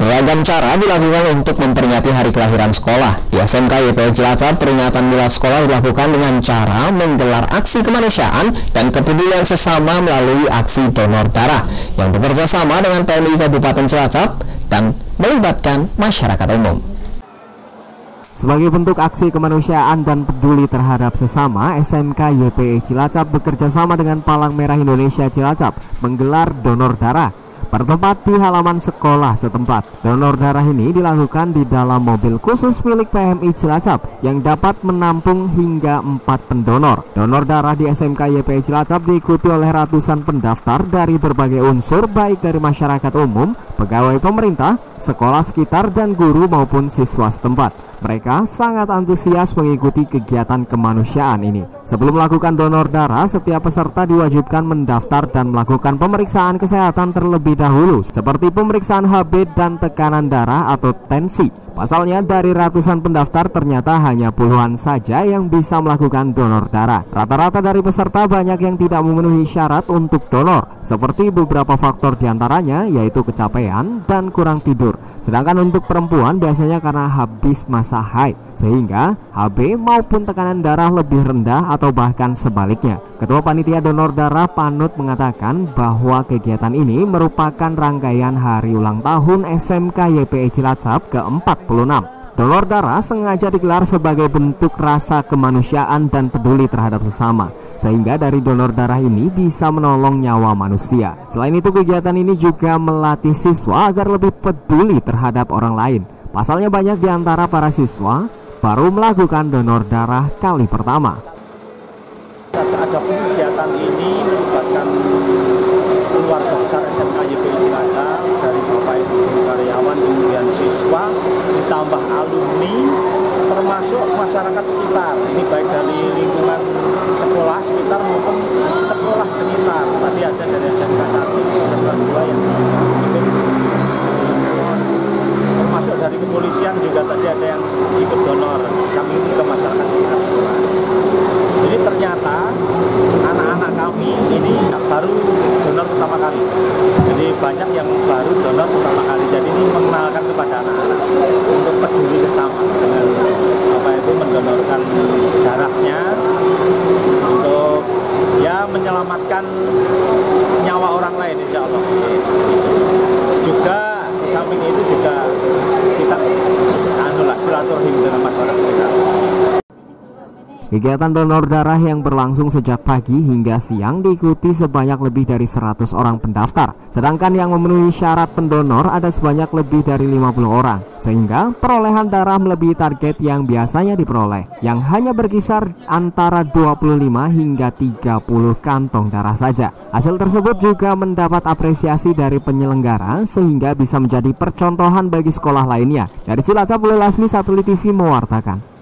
Beragam cara dilakukan untuk memperingati hari kelahiran sekolah. Di SMK YPI Cilacap, peringatan milad sekolah dilakukan dengan cara menggelar aksi kemanusiaan dan kepedulian sesama melalui aksi donor darah yang bekerja sama dengan PMI Kabupaten Cilacap dan melibatkan masyarakat umum. Sebagai bentuk aksi kemanusiaan dan peduli terhadap sesama, SMK YPI Cilacap bekerja sama dengan Palang Merah Indonesia Cilacap menggelar donor darah bertempat di halaman sekolah setempat. Donor darah ini dilakukan di dalam mobil khusus milik PMI Cilacap yang dapat menampung hingga 4 pendonor. Donor darah di SMK YPI Cilacap diikuti oleh ratusan pendaftar dari berbagai unsur, baik dari masyarakat umum, pegawai pemerintah, sekolah sekitar, dan guru maupun siswa setempat. Mereka sangat antusias mengikuti kegiatan kemanusiaan ini. Sebelum melakukan donor darah, setiap peserta diwajibkan mendaftar dan melakukan pemeriksaan kesehatan terlebih dahulu, seperti pemeriksaan HB dan tekanan darah atau tensi. Pasalnya, dari ratusan pendaftar ternyata hanya puluhan saja yang bisa melakukan donor darah. Rata-rata dari peserta banyak yang tidak memenuhi syarat untuk donor, seperti beberapa faktor diantaranya yaitu kecapean dan kurang tidur. Sedangkan untuk perempuan biasanya karena habis masa haid, sehingga HB maupun tekanan darah lebih rendah atau bahkan sebaliknya. Ketua Panitia Donor Darah Panut mengatakan bahwa kegiatan ini merupakan rangkaian hari ulang tahun SMK YPI Cilacap ke-46. Donor darah sengaja digelar sebagai bentuk rasa kemanusiaan dan peduli terhadap sesama, sehingga dari donor darah ini bisa menolong nyawa manusia. Selain itu, kegiatan ini juga melatih siswa agar lebih peduli terhadap orang lain. Pasalnya banyak di antara para siswa baru melakukan donor darah kali pertama. Adapun kegiatan ini melibatkan keluarga besar SMK YPI Cilacap, dari Bapak Ibu karyawan, kemudian siswa, ditambah alumni, termasuk masyarakat sekitar. Ini baik dari lingkungan sekolah sekitar maupun sekolah sekitar. Tadi ada dari SMK 1, SMK 2 yang ikut, termasuk dari kepolisian juga tadi ada yang ikut donor. Kami itu ke masyarakat sekitar sekolah. Jadi ternyata anak-anak kami ini baru donor pertama kali. Jadi banyak yang baru donor pertama kali. Jadi ini mengenalkan kepada anak-anak untuk peduli sesama dengan apa itu mendonorkan darahnya untuk ya menyelamatkan nyawa orang lain, insya Allah. Juga di samping itu juga kita silaturahim dengan masyarakat sekitar. Kegiatan donor darah yang berlangsung sejak pagi hingga siang diikuti sebanyak lebih dari 100 orang pendaftar. Sedangkan yang memenuhi syarat pendonor ada sebanyak lebih dari 50 orang. Sehingga perolehan darah melebihi target yang biasanya diperoleh, yang hanya berkisar antara 25 hingga 30 kantong darah saja. Hasil tersebut juga mendapat apresiasi dari penyelenggara sehingga bisa menjadi percontohan bagi sekolah lainnya. Dari Cilacap, Lasmi, Satelit TV mewartakan.